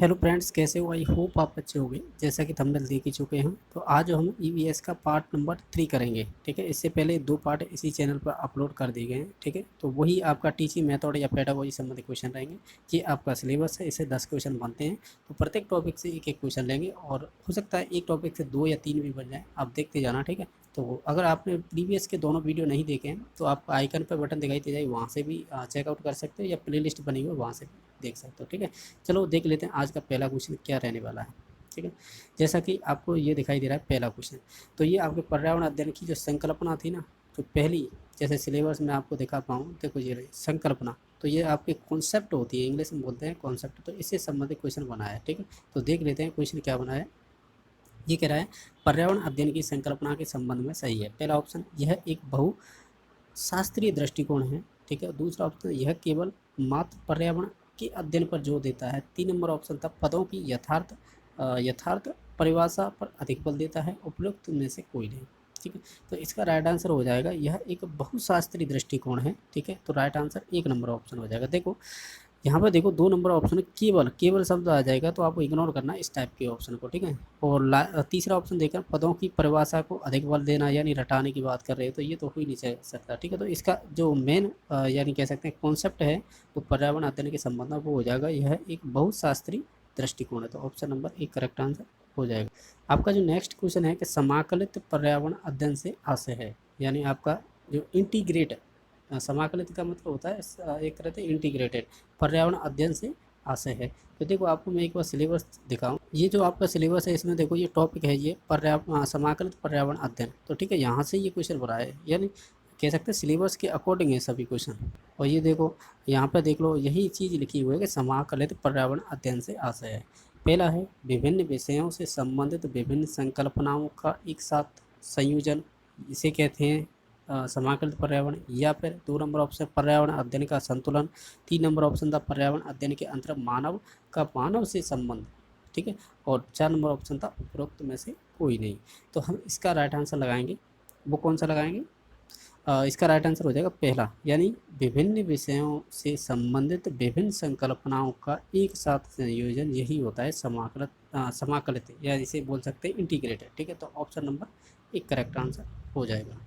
Hello friends, कैसे हो? I hope आप अच्छे होंगे। जैसा कि थंबनेल देख ही चुके हैं, तो आज हम ईवीएस का पार्ट नंबर 3 करेंगे। ठीक है, इससे पहले 2 पार्ट इसी चैनल पर अपलोड कर दिए गए हैं। ठीक है, तो वही आपका टीचिंग मेथड या पेडागोजी संबंधी क्वेश्चन रहेंगे। ये आपका सिलेबस है, इससे 10 क्वेश्चन बनते हैं। तो प्रत्येक टॉपिक से एक एक क्वेश्चन लेंगे और हो सकता है एक टॉपिक से 2 या 3 भी बन जाए। आप देखते जाना। ठीक है, तो अगर आपने प्रीवियस के दोनों वीडियो नहीं देखे हैं तो आपको आइकन पर बटन दिखाई दे जाए, वहाँ से भी चेकआउट कर सकते हो, या प्लेलिस्ट बनी हुई है वहाँ से भी देख सकते हो। ठीक है, चलो देख लेते हैं आज का पहला क्वेश्चन क्या रहने वाला है। ठीक है, जैसा कि आपको ये दिखाई दे रहा है पहला क्वेश्चन, तो ये आपके पर्यावरण अध्ययन की जो संकल्पना थी ना, तो पहली जैसे सिलेबस में आपको दिखा पाऊँ, देखो ये रही संकल्पना। तो ये आपके कॉन्सेप्ट होती है, इंग्लिश में बोलते हैं कॉन्सेप्ट। तो इससे संबंधित क्वेश्चन बनाया है। ठीक है, तो देख लेते हैं क्वेश्चन क्या बनाया है। ये कह रहा है पर्यावरण अध्ययन की संकल्पना के संबंध में सही है। पहला ऑप्शन, यह एक बहु शास्त्रीय दृष्टिकोण है। ठीक है, दूसरा ऑप्शन, यह केवल मात्र पर्यावरण के अध्ययन पर जोर देता है। 3 नंबर ऑप्शन था, पदों की यथार्थ परिभाषा पर अधिक बल देता है। उपयुक्त में से कोई नहीं। ठीक है, तो इसका राइट आंसर हो जाएगा, यह एक बहुशास्त्रीय दृष्टिकोण है। ठीक है, तो राइट आंसर 1 नंबर ऑप्शन हो जाएगा। देखो यहाँ पर, देखो 2 नंबर ऑप्शन है, केवल केवल शब्द आ जाएगा, तो आपको इग्नोर करना इस टाइप के ऑप्शन को। ठीक है, और तीसरा ऑप्शन देखकर पदों की परिभाषा को अधिक बल देना, यानी रटाने की बात कर रहे हैं, तो ये तो हो ही नहीं सकता। ठीक है, तो इसका जो मेन यानी कह सकते हैं कॉन्सेप्ट है, वो पर्यावरण अध्ययन के संबंध में वो हो जाएगा, यह एक बहुशास्त्रीय दृष्टिकोण है। तो ऑप्शन नंबर 1 करेक्ट आंसर हो जाएगा। आपका जो नेक्स्ट क्वेश्चन है कि समाकलित पर्यावरण अध्ययन से आशय है, यानी आपका जो इंटीग्रेट, समाकलित का मतलब होता है एक तरह से इंटीग्रेटेड, पर्यावरण अध्ययन से आशय है। तो देखो आपको मैं एक बार सिलेबस दिखाऊं, ये जो आपका सिलेबस है इसमें देखो ये टॉपिक है, ये समाकलित पर्यावरण अध्ययन। तो ठीक है, यहाँ से ये क्वेश्चन बना है, यानी कह सकते हैं सिलेबस के अकॉर्डिंग है सभी क्वेश्चन। और ये देखो यहाँ पर देख लो, यही चीज़ लिखी हुई है कि समाकलित पर्यावरण अध्ययन से आशय है। पहला है विभिन्न विषयों से संबंधित विभिन्न संकल्पनाओं का एक साथ संयोजन, इसे कहते हैं समाकलित पर्यावरण। या फिर 2 नंबर ऑप्शन, पर्यावरण अध्ययन का संतुलन। 3 नंबर ऑप्शन था, पर्यावरण अध्ययन के अंतर्गत मानव से संबंध। ठीक है, और 4 नंबर ऑप्शन था, उपरोक्त में से कोई नहीं। तो हम इसका राइट आंसर लगाएंगे, वो कौन सा लगाएंगे? इसका राइट आंसर हो जाएगा पहला, यानी विभिन्न विषयों से संबंधित विभिन्न संकल्पनाओं का एक साथ संयोजन, यही होता है समाकलित, या इसे बोल सकते हैं इंटीग्रेटेड। ठीक है, तो ऑप्शन नंबर 1 करेक्ट आंसर हो जाएगा।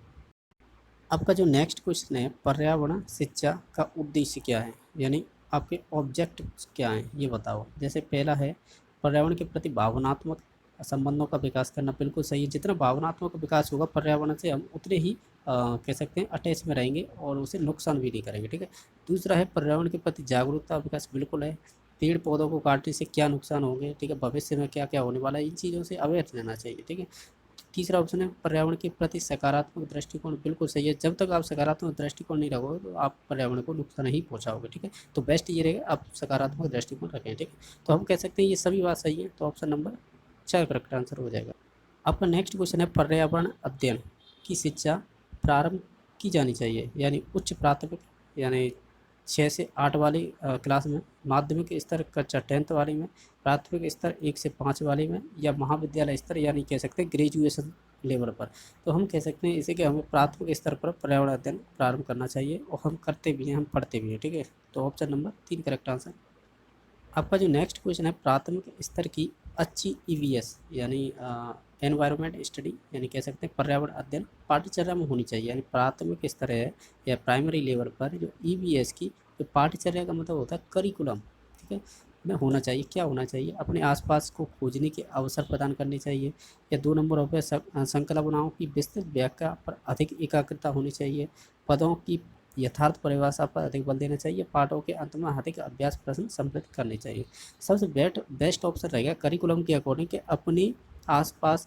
आपका जो नेक्स्ट क्वेश्चन है, पर्यावरण शिक्षा का उद्देश्य क्या है, यानी आपके ऑब्जेक्टिव क्या हैं, ये बताओ। जैसे पहला है पर्यावरण के प्रति भावनात्मक संबंधों का विकास करना, बिल्कुल सही है। जितना भावनात्मक विकास होगा पर्यावरण से, हम उतने ही कह सकते हैं अटैच में रहेंगे और उसे नुकसान भी नहीं करेंगे। ठीक है, दूसरा है पर्यावरण के प्रति जागरूकता विकास, बिल्कुल है। पेड़ पौधों को काटने से क्या नुकसान होंगे, ठीक है, भविष्य में क्या क्या होने वाला है, इन चीज़ों से अवेयर रहना चाहिए। ठीक है, तीसरा ऑप्शन है पर्यावरण के प्रति सकारात्मक दृष्टिकोण, बिल्कुल सही है। जब तक आप सकारात्मक दृष्टिकोण नहीं रखोगे तो आप पर्यावरण को नुकसान नहीं पहुंचाओगे। ठीक है, तो बेस्ट ये रहेगा आप सकारात्मक दृष्टिकोण रखें। ठीक है, तो हम कह सकते हैं ये सभी बात सही है, तो ऑप्शन नंबर 4 करेक्ट आंसर हो जाएगा। आपका नेक्स्ट क्वेश्चन है पर्यावरण अध्ययन की शिक्षा प्रारंभ की जानी चाहिए, यानी उच्च प्राथमिक, यानी 6 से 8 वाली क्लास में, माध्यमिक स्तर कक्षा 10th वाली में, प्राथमिक स्तर 1 से 5 वाली में, या महाविद्यालय स्तर, यानी कह सकते हैं ग्रेजुएशन लेवल पर। तो हम कह सकते हैं इसे कि हमें प्राथमिक स्तर पर पर्यावरण अध्ययन प्रारंभ करना चाहिए, और हम करते भी हैं, हम पढ़ते भी हैं। ठीक है, तो ऑप्शन नंबर 3 करेक्ट आंसर। आपका जो नेक्स्ट क्वेश्चन है, प्राथमिक स्तर की अच्छी ईवीएस, यानी एनवायरनमेंट स्टडी, यानी कह सकते हैं पर्यावरण अध्ययन पाठ्यचर्या में होनी चाहिए। यानी प्राथमिक स्तर है या प्राइमरी लेवल पर जो ईवीएस की जो पाठ्यचर्या का मतलब होता है करिकुलम, ठीक है, में होना चाहिए। क्या होना चाहिए? अपने आसपास को खोजने के अवसर प्रदान करने चाहिए। या 2 नंबर हो गया संकल्पनाओं की विस्तृत व्याख्या पर अधिक एकाग्रता होनी चाहिए। पदों की यथार्थ परिभाषा पर अधिक बल देना चाहिए। पाठों के अंत में अधिक अभ्यास प्रश्न संबलित करने चाहिए। सबसे बेस्ट ऑप्शन रहेगा करिकुलम के अकॉर्डिंग कि अपने आसपास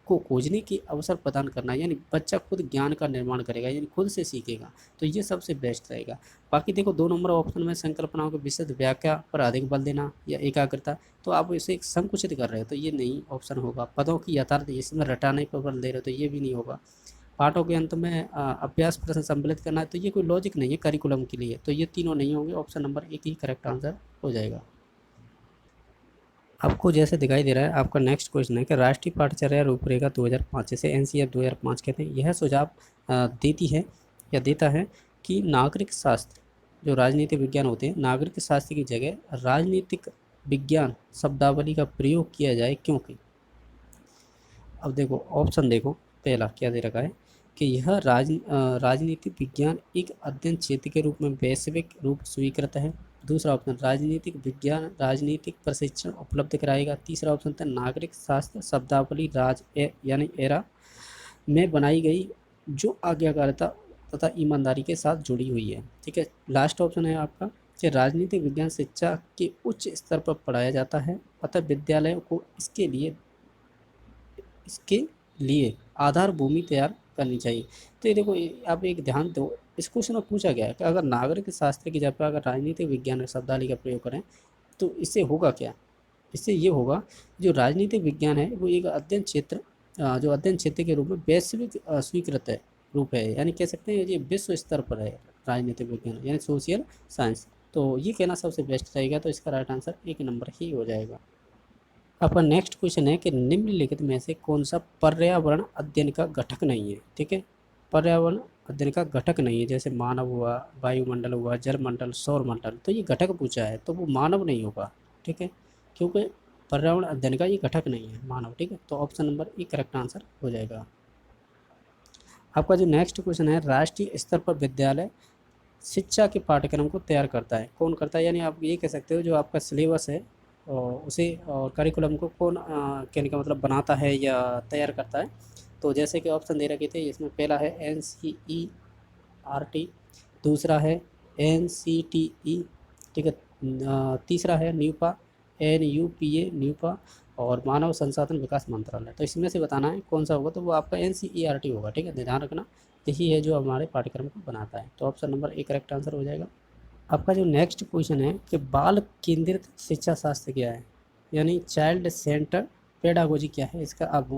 को खोजने के अवसर प्रदान करना, यानी बच्चा खुद ज्ञान का निर्माण करेगा, यानी खुद से सीखेगा, तो ये सबसे बेस्ट रहेगा। बाकी देखो 2 नंबर ऑप्शन में संकल्पनाओं की विशद व्याख्या पर अधिक बल देना या एकाग्रता, तो आप इसे संकुचित कर रहे हो, तो ये नहीं ऑप्शन होगा। पदों की यथार्थ, इसमें रटाने पर बल दे रहे हो, तो ये भी नहीं होगा। पाठों के अंत में अभ्यास प्रश्न सम्मिलित करना है, तो ये कोई लॉजिक नहीं है करिकुलम के लिए, तो ये तीनों नहीं होंगे। ऑप्शन नंबर 1 ही करेक्ट आंसर हो जाएगा। आपको जैसे दिखाई दे रहा है, आपका नेक्स्ट क्वेश्चन है कि राष्ट्रीय पाठ्यचर्या रूपरेखा 2005, जैसे एनसीईआरटी 2005 कहते हैं, यह सुझाव देती है या देता है कि नागरिक शास्त्र, जो राजनीतिक विज्ञान होते हैं, नागरिक शास्त्र की जगह राजनीतिक विज्ञान शब्दावली का प्रयोग किया जाए क्योंकि। अब देखो ऑप्शन देखो, पहला क्या दे रखा है कि यह राजनीतिक विज्ञान एक अध्ययन क्षेत्र के रूप में वैश्विक रूप स्वीकृत है। दूसरा ऑप्शन, राजनीतिक विज्ञान राजनीतिक प्रशिक्षण उपलब्ध कराएगा। तीसरा ऑप्शन था नागरिक शास्त्र शब्दावली यानी एरा में बनाई गई जो आज्ञाकारिता तथा ईमानदारी के साथ जुड़ी हुई है। ठीक है, लास्ट ऑप्शन है आपका कि राजनीतिक विज्ञान शिक्षा के उच्च स्तर पर पढ़ाया जाता है, अतः विद्यालयों को इसके लिए आधार भूमि तैयार करनी चाहिए। तो ये देखो, आप एक ध्यान दो, इस क्वेश्चन में पूछा गया है कि अगर नागरिक शास्त्र की जगह अगर राजनीतिक विज्ञान शब्दावली का प्रयोग करें तो इससे होगा क्या। इससे ये होगा, जो राजनीतिक विज्ञान है वो एक अध्ययन क्षेत्र जो अध्ययन क्षेत्र के रूप में वैश्विक स्वीकृत है रूप है, यानी कह सकते हैं ये विश्व स्तर पर है राजनीतिक विज्ञान यानी सोशल साइंस। तो ये कहना सबसे बेस्ट रहेगा, तो इसका राइट आंसर 1 नंबर ही हो जाएगा। आपका नेक्स्ट क्वेश्चन है कि निम्नलिखित में से कौन सा पर्यावरण अध्ययन का घटक नहीं है। ठीक है, पर्यावरण अध्ययन का घटक नहीं है, जैसे मानव हुआ, वायुमंडल हुआ, जलमंडल, सौरमंडल, तो ये घटक पूछा है तो वो मानव नहीं होगा। ठीक है, क्योंकि पर्यावरण अध्ययन का ये घटक नहीं है मानव। ठीक है, तो option number A correct answer हो जाएगा। आपका जो नेक्स्ट क्वेश्चन है, राष्ट्रीय स्तर पर विद्यालय शिक्षा के पाठ्यक्रम को तैयार करता है, कौन करता है, यानी आप ये कह सकते हो जो आपका सिलेबस है और उसे और करिकुलम को कौन कहने का मतलब बनाता है या तैयार करता है। तो जैसे कि ऑप्शन दे रखे थे, इसमें पहला है NCERT, दूसरा है NCTE, ठीक है, तीसरा है न्यूपा NUPA न्यूपा, और मानव संसाधन विकास मंत्रालय। तो इसमें से बताना है कौन सा होगा, तो वो आपका NCERT होगा। ठीक है, ध्यान रखना, यही है जो हमारे पाठ्यक्रम को बनाता है। तो option number A correct answer हो जाएगा। आपका जो नेक्स्ट क्वेश्चन है कि बाल केंद्रित शिक्षा शास्त्र क्या है, यानी चाइल्ड सेंटर पेडागोजी क्या है, इसका आप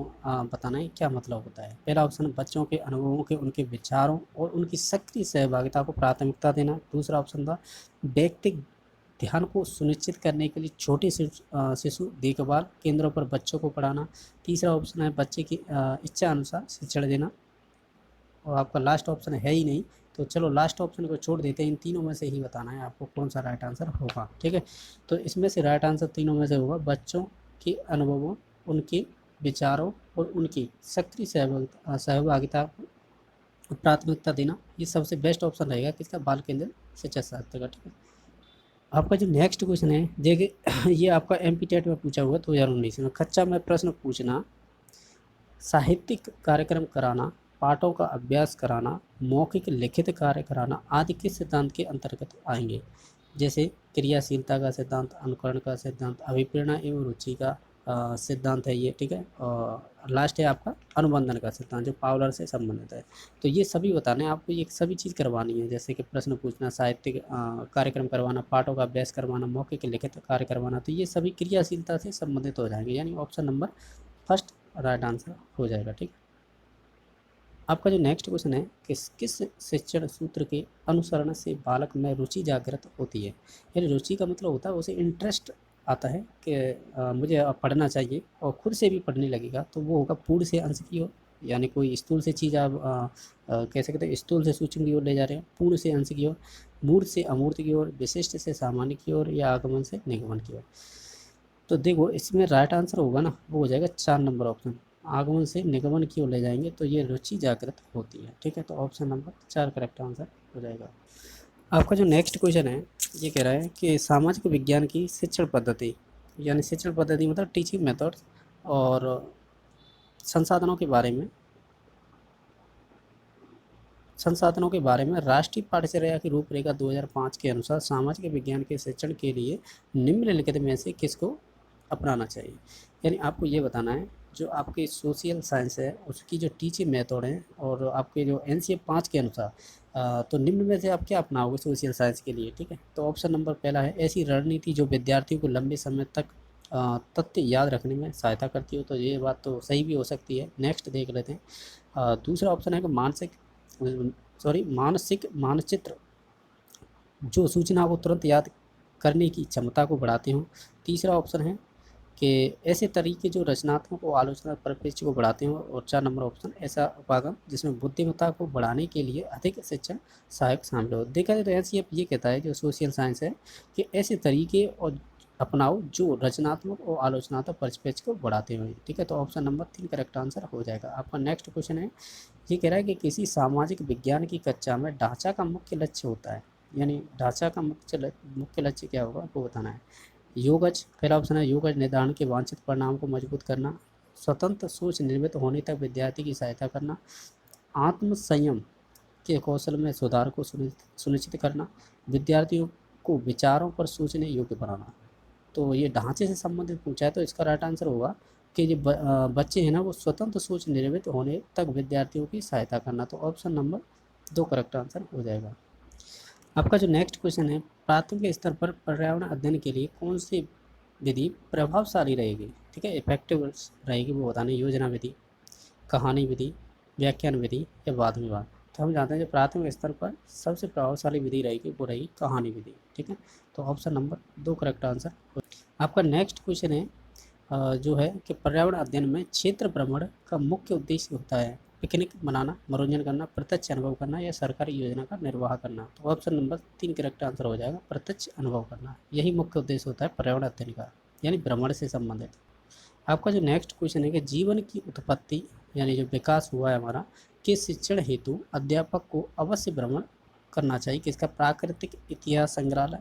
बताना है क्या मतलब होता है। पहला ऑप्शन, बच्चों के अनुभवों के उनके विचारों और उनकी सक्रिय सहभागिता को प्राथमिकता देना। दूसरा ऑप्शन था व्यक्तिगत ध्यान को सुनिश्चित करने के लिए छोटे शिशु देखभाल केंद्रों पर बच्चों को पढ़ाना। तीसरा ऑप्शन है बच्चे की इच्छा अनुसार शिक्षण देना, और आपका लास्ट ऑप्शन है ही नहीं, तो चलो लास्ट ऑप्शन को छोड़ देते हैं। इन तीनों में से ही बताना है आपको कौन सा राइट आंसर होगा। ठीक है, तो इसमें से राइट आंसर तीनों में से होगा बच्चों के अनुभवों, उनके विचारों और उनकी सक्रिय सहभागिता को प्राथमिकता देना, ये सबसे बेस्ट ऑप्शन रहेगा किसका, बाल केंद्रित शिक्षा शास्त्र का। ठीक है, आपका जो नेक्स्ट क्वेश्चन है देखिए, ये आपका MP टेट में पूछा हुआ 2019 में, कक्षा में प्रश्न पूछना, साहित्यिक कार्यक्रम कराना, पाठों का अभ्यास कराना, मौखिक लिखित कार्य कराना आदि किस सिद्धांत के अंतर्गत आएंगे। जैसे क्रियाशीलता का सिद्धांत, अनुकरण का सिद्धांत, अभिप्रेरणा एवं रुचि का सिद्धांत है ये। ठीक है, और लास्ट है आपका अनुबंधन का सिद्धांत जो पावलर से संबंधित है। तो ये सभी बताने हैं आपको, ये सभी चीज़ करवानी है, जैसे कि प्रश्न पूछना, साहित्यिक कार्यक्रम करवाना, पाठों का अभ्यास करवाना, मौखिक लिखित कार्य करवाना, तो ये सभी क्रियाशीलता से संबंधित हो जाएंगे, यानी option number first right answer हो जाएगा। ठीक, आपका जो नेक्स्ट क्वेश्चन है किस शिक्षण सूत्र के अनुसरण से बालक में रुचि जागृत होती है, यानी रुचि का मतलब होता है उसे इंटरेस्ट आता है कि मुझे अब पढ़ना चाहिए और खुद से भी पढ़ने लगेगा, तो वो होगा पूर्ण से अंश की ओर, यानी कोई स्थूल से चीज़ आप कह सकते हैं स्थूल से सूक्ष्म की ओर ले जा रहे हैं, पूर्ण से अंश की ओर, मूर्त से अमूर्त की ओर, विशिष्ट से सामान्य की ओर, या आगमन से निगमन की ओर। तो देखो इसमें राइट आंसर होगा ना, वो हो जाएगा 4 नंबर ऑप्शन, आगमन से निगमन की ओर ले जाएंगे तो ये रुचि जागृत होती है। ठीक है, तो ऑप्शन नंबर 4 करेक्ट आंसर हो जाएगा। आपका जो नेक्स्ट क्वेश्चन है ये कह रहा है कि सामाजिक विज्ञान की शिक्षण पद्धति, यानी शिक्षण पद्धति मतलब टीचिंग मेथड्स और संसाधनों के बारे में राष्ट्रीय पाठ्यचर्या की रूपरेखा 2005 के अनुसार सामाजिक विज्ञान के शिक्षण के लिए निम्नलिखित में से किसको अपनाना चाहिए। यानी आपको ये बताना है जो आपके सोशल साइंस है उसकी जो टीचिंग मेथड है और आपके जो NCF 5 के अनुसार तो निम्न में से आप क्या अपनाओगे सोशल साइंस के लिए। ठीक है, तो ऑप्शन नंबर पहला है ऐसी रणनीति जो विद्यार्थियों को लंबे समय तक तथ्य याद रखने में सहायता करती हो, तो ये बात तो सही भी हो सकती है। नेक्स्ट देख लेते हैं। दूसरा ऑप्शन है कि मानसिक मानचित्र जो सूचना को तुरंत याद करने की क्षमता को बढ़ाते हों। तीसरा ऑप्शन है कि ऐसे तरीके जो रचनात्मक और आलोचना परिप्रेक्ष्य को बढ़ाते हों। और 4 नंबर ऑप्शन ऐसा उपागम जिसमें बुद्धिमत्ता को बढ़ाने के लिए अधिक शिक्षण सहायक शामिल हो। देखा जाए तो NCF ये कहता है जो सोशल साइंस है कि ऐसे तरीके और अपनाओ जो रचनात्मक और आलोचनात्मक परिप्रेक्ष्य को बढ़ाते हुए। ठीक है, तो ऑप्शन नंबर 3 करेक्ट आंसर हो जाएगा। आपका नेक्स्ट क्वेश्चन है, ये कह रहा है कि किसी सामाजिक विज्ञान की कक्षा में ढांचा का मुख्य लक्ष्य होता है, यानी ढांचा का मुख्य लक्ष्य क्या होगा वो बताना है। योगज, पहला ऑप्शन है योगज निर्धारण के वांछित परिणाम को मजबूत करना, स्वतंत्र सोच निर्मित होने तक विद्यार्थी की सहायता करना, आत्म संयम के कौशल में सुधार को सुनिश्चित करना, विद्यार्थियों को विचारों पर सोचने योग्य बनाना। तो ये ढांचे से संबंधित पूछा है, तो इसका राइट आंसर होगा कि जो बच्चे हैं ना वो स्वतंत्र सोच निर्मित होने तक विद्यार्थियों की सहायता करना। तो ऑप्शन नंबर 2 करेक्ट आंसर हो जाएगा। आपका जो नेक्स्ट क्वेश्चन है, प्राथमिक स्तर पर पर्यावरण अध्ययन के लिए कौन सी विधि प्रभावशाली रहेगी, ठीक है, इफेक्टिव रहेगी वो बताना। योजना विधि, कहानी विधि, व्याख्यान विधि या वाद विवाद। तो हम जानते हैं जो प्राथमिक स्तर पर सबसे प्रभावशाली विधि रहेगी वो रहेगी कहानी विधि। ठीक है, तो ऑप्शन नंबर 2 करेक्ट आंसर। आपका नेक्स्ट क्वेश्चन है जो है कि पर्यावरण अध्ययन में क्षेत्र भ्रमण का मुख्य उद्देश्य होता है पिकनिक मनाना, मनोरंजन करना, प्रत्यक्ष अनुभव करना या सरकारी योजना का निर्वाह करना। तो ऑप्शन नंबर 3 करेक्ट आंसर हो जाएगा, प्रत्यक्ष अनुभव करना। यही मुख्य उद्देश्य होता है पर्यावरण अध्ययन का, यानी भ्रमण से संबंधित। आपका जो नेक्स्ट क्वेश्चन है कि जीवन की उत्पत्ति यानी जो विकास हुआ है हमारा के शिक्षण हेतु अध्यापक को अवश्य भ्रमण करना चाहिए किसका, प्राकृतिक इतिहास संग्रहालय,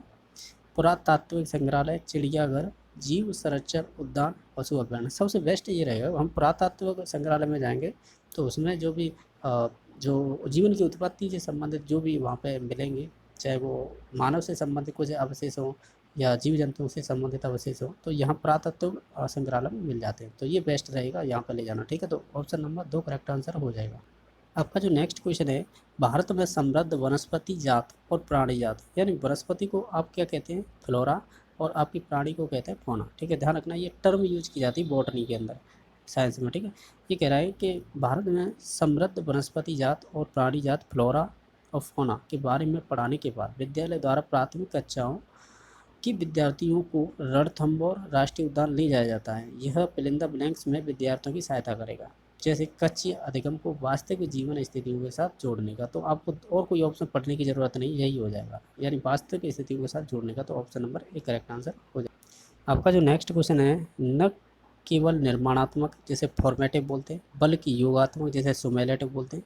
पुरातात्विक संग्रहालय, चिड़ियाघर, जीव संरक्षण उद्यान, पशु अभ्यारण्य। सबसे बेस्ट ये रहेगा, हम पुरातात्विक संग्रहालय में जाएंगे तो उसमें जो भी जो जीवन की उत्पत्ति से संबंधित जो भी वहाँ पे मिलेंगे, चाहे वो मानव से संबंधित कुछ अवशेष हों या जीव जंतुओं से संबंधित अवशेष हो, तो यहाँ पुरातत्व संग्रहालय में मिल जाते हैं। तो ये बेस्ट रहेगा यहाँ पर ले जाना। ठीक है, तो ऑप्शन नंबर 2 करेक्ट आंसर हो जाएगा। आपका जो नेक्स्ट क्वेश्चन है, भारत में समृद्ध वनस्पति जात और प्राणी जात, यानी वनस्पति को आप क्या कहते हैं, फ्लोरा, और आपकी प्राणी को कहते हैं फौना। ठीक है, ध्यान रखना ये टर्म यूज की जाती है बॉटनी के अंदर, साइंस में। ठीक है, ये कह रहा है कि भारत में समृद्ध वनस्पति जात और प्राणी जात फ्लोरा और फौना के बारे में पढ़ाने के बाद विद्यालय द्वारा प्राथमिक कक्षाओं कि विद्यार्थियों को रणथंभौर राष्ट्रीय उद्यान ले जाया जाता है। यह फिल इन द ब्लैंक्स में विद्यार्थियों की सहायता करेगा, जैसे कच्ची अधिगम को वास्तविक जीवन स्थितियों के साथ जोड़ने का। तो आपको और कोई ऑप्शन पढ़ने की जरूरत नहीं, यही हो जाएगा, यानी वास्तविक स्थितियों के साथ जोड़ने का। तो ऑप्शन नंबर 1 करेक्ट आंसर हो जाएगा। आपका जो नेक्स्ट क्वेश्चन है, न केवल निर्माणात्मक जैसे फॉर्मेटिव बोलते हैं, बल्कि योगात्मक जैसे सुमेलेटिव बोलते हैं,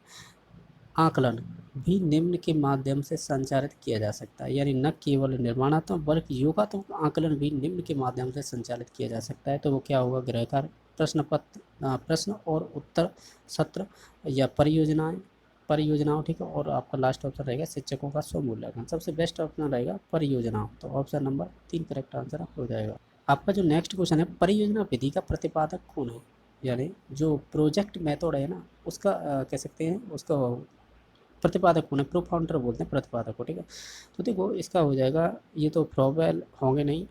आकलन भी निम्न के माध्यम से संचालित किया जा सकता है। यानी न केवल निर्माणात्मक बल्कि योगात्मक आकलन भी निम्न के माध्यम से संचालित किया जा सकता है। तो वो क्या होगा, गृहकार, प्रश्न पत्र, प्रश्न और उत्तर सत्र या परियोजनाओं। ठीक है, और आपका लास्ट ऑप्शन रहेगा शिक्षकों का स्वमूल्यांकन। सबसे बेस्ट ऑप्शन रहेगा परियोजनाओं। तो ऑप्शन नंबर 3 करेक्ट आंसर हो जाएगा। आपका जो नेक्स्ट क्वेश्चन है, परियोजना विधि का प्रतिपादक कौन है, यानी जो प्रोजेक्ट मेथड है ना उसका कह सकते हैं उसका प्रतिपादक कौन है, प्रोफाउंडर बोलते हैं प्रतिपादक को। ठीक है, तो देखो इसका हो जाएगा, ये तो फ्रॉवेल होंगे नहीं,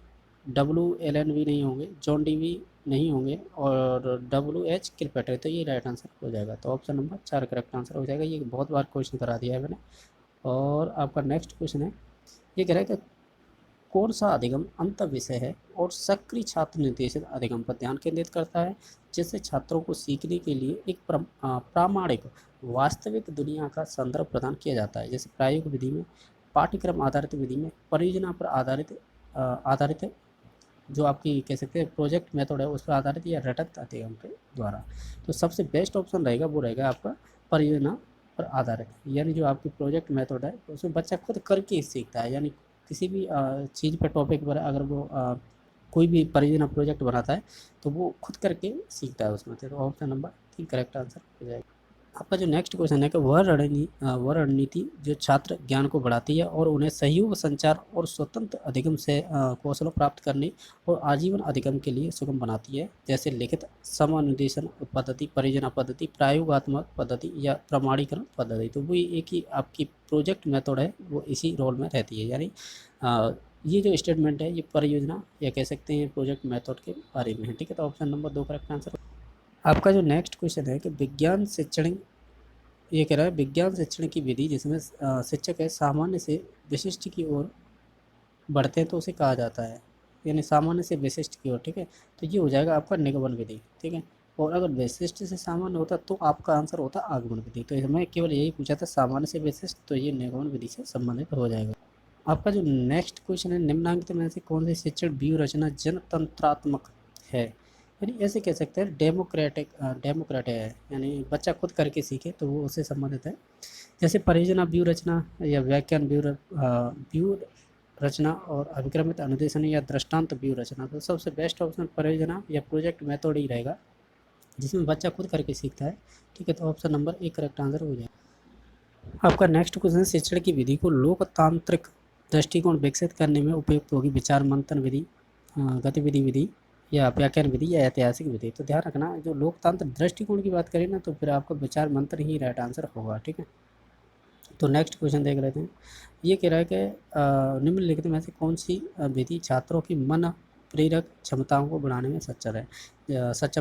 WLN भी नहीं होंगे, जॉन डी भी नहीं होंगे, और WH किलपेटर। तो ये राइट आंसर हो जाएगा। तो ऑप्शन नंबर 4 करेक्ट आंसर हो जाएगा। ये बहुत बार क्वेश्चन करा दिया है मैंने। और आपका नेक्स्ट क्वेश्चन है, ये कह रहा है कि कौन सा अधिगम अंत विषय है और सक्रिय छात्र निर्देशित अधिगम पर ध्यान केंद्रित करता है, जिससे छात्रों को सीखने के लिए एक प्रामाणिक वास्तविक दुनिया का संदर्भ प्रदान किया जाता है। जैसे प्रायोगिक विधि में, पाठ्यक्रम आधारित विधि में, परियोजना पर आधारित जो आपकी कह सकते हैं प्रोजेक्ट मेथड है उस पर आधारित, या रटक अधिगम के द्वारा। तो सबसे बेस्ट ऑप्शन रहेगा वो रहेगा आपका परियोजना पर आधारित, यानी जो आपकी प्रोजेक्ट मेथड है उसमें बच्चा खुद करके सीखता है। यानी किसी भी चीज़ पर टॉपिक पर अगर वो कोई भी परियोजना प्रोजेक्ट बनाता है तो वो खुद करके सीखता है उसमें। तो ऑप्शन नंबर 3 करेक्ट आंसर हो जाएगा। आपका जो नेक्स्ट क्वेश्चन है कि वह रणनीति जो छात्र ज्ञान को बढ़ाती है और उन्हें सहयोग, संचार और स्वतंत्र अधिगम से कौशलों प्राप्त करने और आजीवन अधिगम के लिए सुगम बनाती है, जैसे लिखित समानुदेशन पद्धति, परियोजना पद्धति, प्रयोगात्मक पद्धति या प्रमाणीकरण पद्धति। तो वो एक ही आपकी प्रोजेक्ट मेथड है वो इसी रोल में रहती है। यानी ये जो स्टेटमेंट है ये परियोजना या कह सकते हैं प्रोजेक्ट मेथड के बारे में है। ठीक है, तो ऑप्शन नंबर 2 करेक्ट आंसर। आपका जो नेक्स्ट क्वेश्चन है कि विज्ञान शिक्षण, ये कह रहा है विज्ञान शिक्षण की विधि जिसमें शिक्षक है सामान्य से विशिष्ट की ओर बढ़ते हैं तो उसे कहा जाता है, यानी सामान्य से विशिष्ट की ओर। ठीक है, तो ये हो जाएगा आपका निगमन विधि। ठीक है, और अगर विशिष्ट से सामान्य होता तो आपका आंसर होता आगमन विधि। तो इसमें केवल यही पूछा था सामान्य से विशिष्ट, तो ये निगमन विधि से संबंधित हो जाएगा। आपका जो नेक्स्ट क्वेश्चन है, निम्नलिखित में से कौन सी शिक्षण व्यू रचना जनतंत्रात्मक है, यानी ऐसे कह सकते हैं डेमोक्रेट है, यानी बच्चा खुद करके सीखे तो वो उससे संबंधित है। जैसे परियोजना व्यू रचना या व्याख्यान व्यू रचना और अभिक्रमित अनुदेशन या दृष्टांत व्यू रचना, तो सबसे बेस्ट ऑप्शन परियोजना या प्रोजेक्ट मेथड ही रहेगा, जिसमें बच्चा खुद करके सीखता है। ठीक है, तो option number A correct answer हो जाएगा। आपका नेक्स्ट क्वेश्चन है, शिक्षण की विधि को लोकतांत्रिक दृष्टिकोण विकसित करने में उपयुक्त होगी विचार मंथन विधि, गतिविधि विधि या व्याख्यान विधि या ऐतिहासिक विधि। तो ध्यान रखना, जो लोकतांत्रिक दृष्टिकोण की बात करें ना, तो फिर आपका विचार मंथन ही राइट आंसर होगा। ठीक है, तो नेक्स्ट क्वेश्चन देख लेते हैं। ये कह रहा है कि निम्नलिखित में से कौन सी विधि छात्रों की मन प्रेरक क्षमताओं को बढ़ाने में सक्षम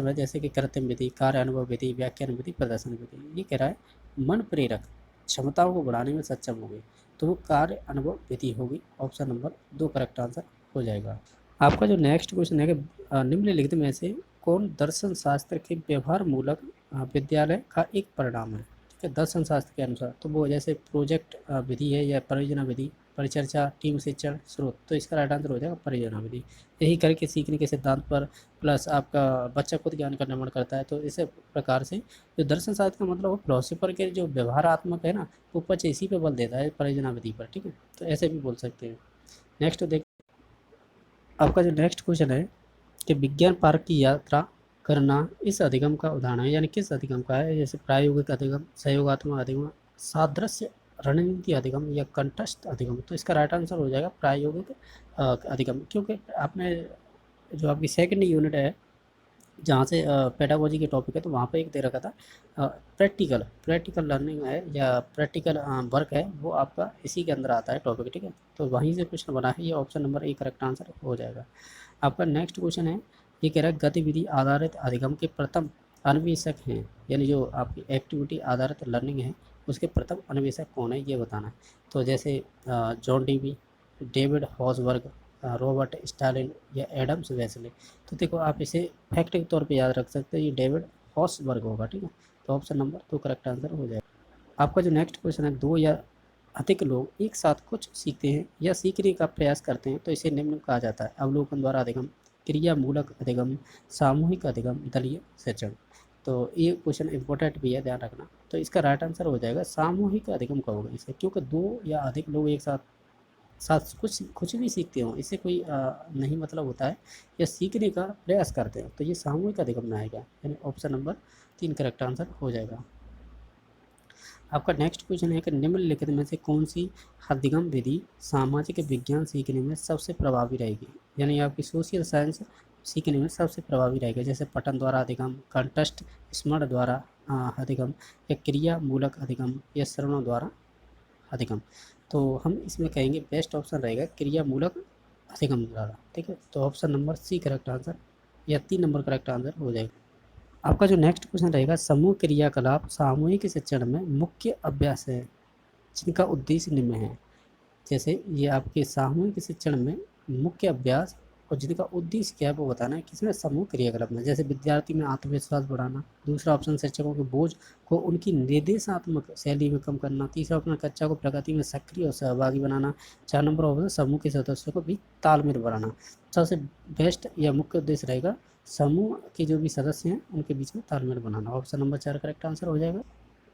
है, जैसे कि कृत्रिम विधि, कार्य अनुभव विधि, व्याख्यान विधि, प्रदर्शन विधि। ये कह रहा है मन प्रेरक क्षमताओं को बढ़ाने में सक्षम होगी, तो वो कार्य अनुभव विधि होगी। ऑप्शन नंबर 2 करेक्ट आंसर हो जाएगा। आपका जो नेक्स्ट क्वेश्चन है कि निम्नलिखित में से कौन दर्शन शास्त्र के व्यवहार मूलक विद्यालय का एक परिणाम है। ठीक है, दर्शन शास्त्र के अनुसार, तो वो जैसे प्रोजेक्ट विधि है या परियोजना विधि, परिचर्चा, टीम शिक्षण, स्रोत, तो इसका राइट आंसर हो जाएगा परियोजना विधि। यही करके सीखने के सिद्धांत पर प्लस आपका बच्चा खुद ज्ञान का निर्माण करता है। तो इस प्रकार से जो दर्शन शास्त्र का मतलब वो फिलोसफर के जो व्यवहारात्मक है ना, वो बच्चा इसी पे बल देता है, परियोजना विधि पर। ठीक है, तो ऐसे भी बोल सकते हैं। नेक्स्ट देख, आपका जो नेक्स्ट क्वेश्चन है कि विज्ञान पार्क की यात्रा करना इस अधिगम का उदाहरण है, यानी किस अधिगम का है, जैसे प्रायोगिक अधिगम, सहयोगात्मक अधिगम, सादृश्य रणनीति अधिगम या कंटस्थ अधिगम। तो इसका राइट आंसर हो जाएगा प्रायोगिक अधिगम, क्योंकि आपने जो आपकी सेकंड यूनिट है जहाँ से पेडागोजी के टॉपिक है, तो वहाँ पे एक दे रखा था प्रैक्टिकल लर्निंग है या प्रैक्टिकल वर्क है, वो आपका इसी के अंदर आता है टॉपिक। ठीक है, तो वहीं से क्वेश्चन बना है, ये option number A correct answer हो जाएगा। आपका नेक्स्ट क्वेश्चन है, ये कह रहा है गतिविधि आधारित अधिगम के प्रथम अन्वेषक हैं, यानी जो आपकी एक्टिविटी आधारित लर्निंग है उसके प्रथम अन्वेषक कौन है, ये बताना है। तो जैसे John Dewey, David Hausberg, Robert Stalin या एडम्स वेस्ले। तो देखो आप इसे फैक्ट के तौर पे याद रख सकते हो, ये डेविड हॉसबर्ग होगा। ठीक है, तो ऑप्शन नंबर 2 करेक्ट आंसर हो जाएगा। आपका जो नेक्स्ट क्वेश्चन है, 2 या अधिक लोग एक साथ कुछ सीखते हैं या सीखने का प्रयास करते हैं तो इसे निम्न कहा जाता है, अवलोकन द्वारा अधिगम, क्रिया मूलक अधिगम, सामूहिक अधिगम, दलीय शिक्षण। तो ये क्वेश्चन इंपॉर्टेंट भी है, ध्यान रखना। तो इसका राइट आंसर हो जाएगा सामूहिक अधिगम का होगा इसे, क्योंकि 2 या अधिक लोग एक साथ साथ कुछ भी सीखते हो, इससे कोई नहीं मतलब होता है, या सीखने का प्रयास करते हो, तो ये सामूहिक अधिगम में आएगा, यानी ऑप्शन नंबर 3 करेक्ट आंसर हो जाएगा। आपका नेक्स्ट क्वेश्चन है कि निम्नलिखित में से कौन सी अधिगम विधि सामाजिक विज्ञान सीखने में सबसे प्रभावी रहेगी, यानी आपकी सोशल साइंस सीखने में सबसे प्रभावी रहेगा, जैसे पठन द्वारा अधिगम, कंठस्थ स्मरण द्वारा अधिगम, या क्रिया मूलक अधिगम, या श्रवण द्वारा अधिगम। तो हम इसमें कहेंगे बेस्ट ऑप्शन रहेगा क्रिया मूलक अधिगम द्वारा। ठीक है, तो option number C correct answer या 3 नंबर करेक्ट आंसर हो जाएगा। आपका जो नेक्स्ट क्वेश्चन रहेगा, समूह क्रियाकलाप सामूहिक शिक्षण में मुख्य अभ्यास है जिनका उद्देश्य निम्न है। जैसे ये आपके सामूहिक शिक्षण में मुख्य अभ्यास और जिनका उद्देश्य क्या है वो बताना है, किसमें, समूह क्रियाकलाप में। जैसे विद्यार्थी में आत्मविश्वास बढ़ाना, दूसरा ऑप्शन शिक्षकों के बोझ को उनकी निर्देशात्मक शैली में कम करना, तीसरा ऑप्शन कक्षा को प्रगति में सक्रिय और सहभागी बनाना, 4 नंबर ऑप्शन समूह के सदस्यों को भी तालमेल बढ़ाना। सबसे बेस्ट या मुख्य उद्देश्य रहेगा समूह के जो भी सदस्य हैं उनके बीच में तालमेल बनाना। ऑप्शन नंबर 4 करेक्ट आंसर हो जाएगा।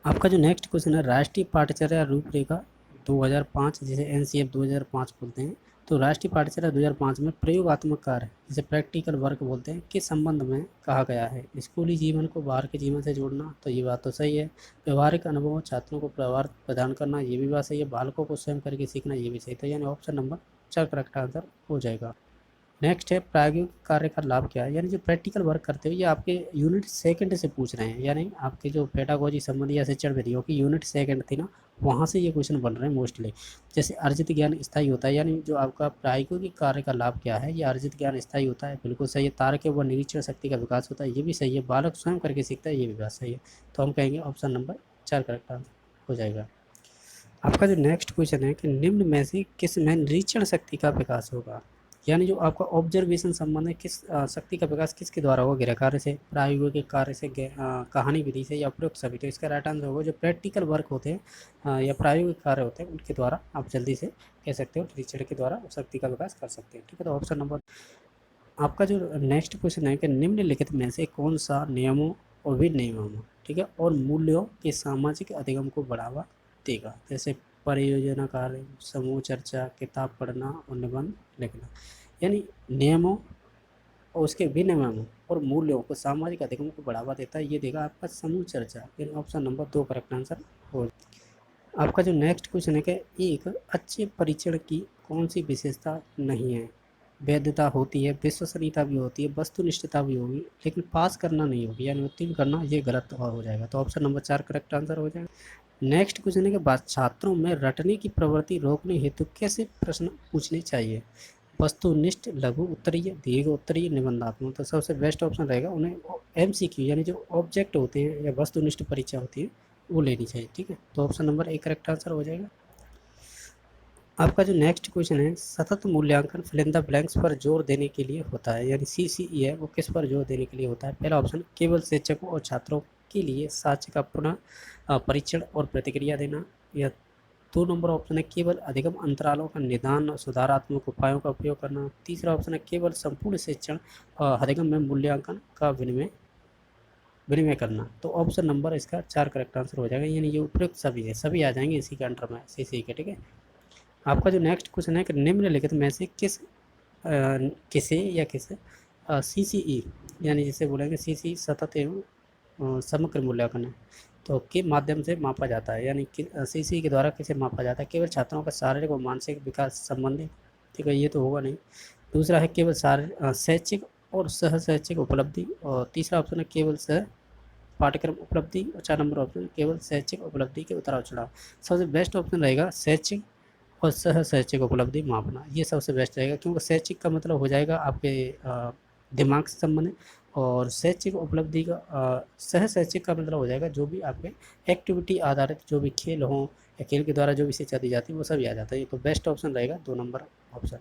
आपका जो नेक्स्ट क्वेश्चन है, राष्ट्रीय पाठ्यचर्या रूपरेखा 2005, जिसे NCF 2005 बोलते हैं, तो राष्ट्रीय पाठ्यचर्या 2005 में प्रयोगात्मक कार्य, जिसे प्रैक्टिकल वर्क बोलते हैं, के संबंध में कहा गया है स्कूली जीवन को बाहर के जीवन से जोड़ना, तो ये बात तो सही है। व्यवहारिक अनुभव छात्रों को प्रभाव प्रदान करना, ये भी बात सही है। बालकों को स्वयं करके सीखना, ये भी सही, तो यानी ऑप्शन नंबर 4 करेक्ट आंसर हो जाएगा। नेक्स्ट है प्रायोगिक कार्य का लाभ क्या है, यानी जो प्रैक्टिकल वर्क करते हो, ये आपके यूनिट सेकंड से पूछ रहे हैं, यानी आपके जो पेडागोजी संबंधी या शिक्षण विधियों की यूनिट सेकंड थी ना, वहाँ से ये क्वेश्चन बन रहे हैं मोस्टली। जैसे अर्जित ज्ञान स्थायी होता है, यानी जो आपका प्रायोगिक कार्य का लाभ क्या है, ये अर्जित ज्ञान स्थायी होता है, बिल्कुल सही है। तार्क व निरीक्षण शक्ति का विकास होता है, ये भी सही है। बालक स्वयं करके सीखता है, ये भी बात सही है। तो हम कहेंगे ऑप्शन नंबर 4 करेक्ट आंसर हो जाएगा। आपका जो नेक्स्ट क्वेश्चन है कि निम्न में से किस में निरीक्षण शक्ति का विकास होगा, यानी जो आपका ऑब्जर्वेशन संबंध है, किस शक्ति का विकास किसके द्वारा होगा, गृह कार्य से, प्रायोगिक कार्य से, कहानी विधि से, या उपरोक्त सभी। तो इसका राइट आंसर होगा जो प्रैक्टिकल वर्क होते हैं या प्रायोगिक कार्य होते हैं उनके द्वारा आप जल्दी से कह सकते हो निरीक्षण के द्वारा शक्ति का विकास कर सकते हैं। ठीक है, तो ऑप्शन नंबर आपका जो नेक्स्ट क्वेश्चन है कि निम्नलिखित में से कौन सा नियमों और विनियमों, ठीक है, और मूल्यों के सामाजिक अधिगम को बढ़ावा देगा। जैसे परियोजना कार्य, समूह चर्चा, किताब पढ़ना और निबंध लिखना। यानी नियमों और उसके विनियमों और मूल्यों को सामाजिक अधिगम को बढ़ावा देता है, ये देगा आपका समूह चर्चा। यानी ऑप्शन नंबर 2 करेक्ट आंसर हो। आपका जो नेक्स्ट क्वेश्चन है कि एक अच्छे परीक्षण की कौन सी विशेषता नहीं है। वैधता होती है, विश्वसनीयता भी होती है, वस्तुनिष्ठता भी होगी, लेकिन पास करना नहीं होगी, यानी उत्तीर्ण करना ये गलत हो जाएगा। तो ऑप्शन नंबर 4 करेक्ट आंसर हो जाएगा। नेक्स्ट क्वेश्चन है कि बाद छात्रों में रटने की प्रवृत्ति रोकने हेतु कैसे प्रश्न पूछने चाहिए। वस्तुनिष्ठ, लघु उत्तरीय, दीर्घ उत्तरीय, निबंधात्मक। तो सबसे बेस्ट ऑप्शन रहेगा उन्हें MCQ यानी जो ऑब्जेक्ट होते हैं या वस्तुनिष्ठ परीक्षा होती है वो लेनी चाहिए। ठीक है, तो ऑप्शन नंबर 1 करेक्ट आंसर हो जाएगा। आपका जो नेक्स्ट क्वेश्चन है सतत मूल्यांकन फिल इन द ब्लैंक्स पर जोर देने के लिए होता है, यानी CCE है वो किस पर जोर देने के लिए होता है। पहला ऑप्शन केवल शिक्षकों और छात्रों के लिए साक्ष्य का पुनः परीक्षण और प्रतिक्रिया देना, या 2 नंबर ऑप्शन है केवल अधिगम अंतरालों का निदान और सुधारात्मक उपायों का उपयोग करना। तीसरा ऑप्शन है केवल संपूर्ण शिक्षण अधिगम में मूल्यांकन का विनिमय करना। तो ऑप्शन नंबर इसका 4 करेक्ट आंसर हो जाएगा, यानी ये उपयुक्त सभी है, सभी आ जाएंगे इसी के अंडर में, CCE के। ठीक है, आपका जो नेक्स्ट क्वेश्चन है कि निम्नलिखित में से किसे या किसे CCE यानी जिसे बोलेंगे CCE सतत एवं समग्र मूल्यांकन है तो के माध्यम से मापा जाता है, यानी कि CCE के द्वारा किसे मापा जाता है। केवल छात्रों का शारीरिक और मानसिक विकास संबंधी, ठीक है, ये तो होगा नहीं। दूसरा है केवल शैक्षिक और सह शैक्षिक उपलब्धि, और तीसरा ऑप्शन है केवल सह पाठ्यक्रम उपलब्धि, और 4 नंबर ऑप्शन केवल शैक्षिक उपलब्धि के उतार चढ़ाव। सबसे बेस्ट ऑप्शन रहेगा शैक्षिक और सह शैक्षिक उपलब्धि मापना, ये सबसे बेस्ट रहेगा, क्योंकि शैक्षिक का मतलब हो जाएगा आपके दिमाग से संबंधित, और शैक्षिक उपलब्धि का सह शैक्षिक का मतलब हो जाएगा जो भी आपके एक्टिविटी आधारित जो भी खेल हों या खेल के द्वारा जो भी शिक्षा दी जाती है वो सभी आ जाता है। तो बेस्ट ऑप्शन रहेगा 2 नंबर ऑप्शन।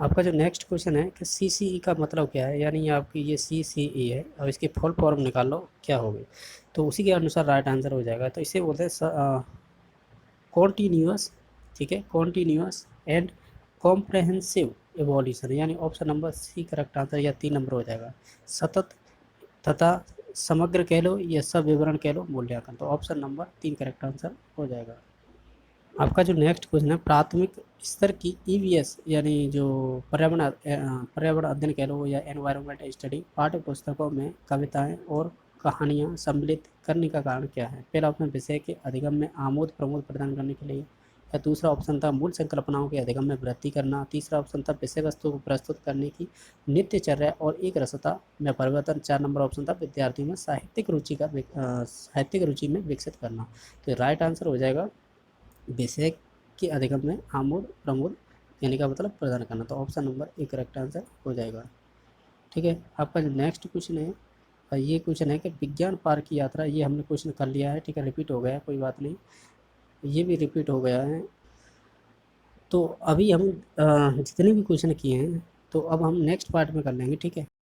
आपका जो नेक्स्ट क्वेश्चन है कि CCE का मतलब क्या है, यानी आपकी ये CCE है और इसकी फुल फॉर्म निकाल लो क्या होगी, तो उसी के अनुसार राइट आंसर हो जाएगा। तो इसे बोलते हैं कॉन्टीन्यूअस, ठीक है, कॉन्टीन्यूअस एंड कॉम्प्रहेंसिव एवोल्यूशन, यानी option number C correct answer, या 3 नंबर हो जाएगा। सतत तथा समग्र कह लो या सब विवरण कह लो मूल्यांकन, तो ऑप्शन नंबर 3 करेक्ट आंसर हो जाएगा। आपका जो नेक्स्ट क्वेश्चन है प्राथमिक स्तर की EVS यानी जो पर्यावरण अध्ययन कह लो या एनवायरमेंट स्टडी पाठ्य पुस्तकों में कविताएं और कहानियां सम्मिलित करने का कारण क्या है। पहला ऑप्शन विषय के अधिगम में आमोद प्रमोद प्रदान करने के लिए, या दूसरा ऑप्शन था मूल संकल्पनाओं के अधिगम में वृद्धि करना, तीसरा ऑप्शन था विषय वस्तु को प्रस्तुत करने की नित्यचर्या और एक रसता में परिवर्तन, 4 नंबर ऑप्शन था विद्यार्थियों में साहित्यिक रुचि में विकसित करना। तो राइट आंसर हो जाएगा विषय के अधिगम में आमोद प्रमोद यानी का मतलब प्रदान करना, तो ऑप्शन नंबर 1 करेक्ट आंसर हो जाएगा। ठीक है, आपका जो नेक्स्ट क्वेश्चन है ये क्वेश्चन है कि विज्ञान पार्क की यात्रा, ये हमने क्वेश्चन कर लिया है, ठीक है, रिपीट हो गया, कोई बात नहीं, ये भी रिपीट हो गया है। तो अभी हम जितने भी क्वेश्चन किए हैं तो अब हम नेक्स्ट पार्ट में कर लेंगे। ठीक है।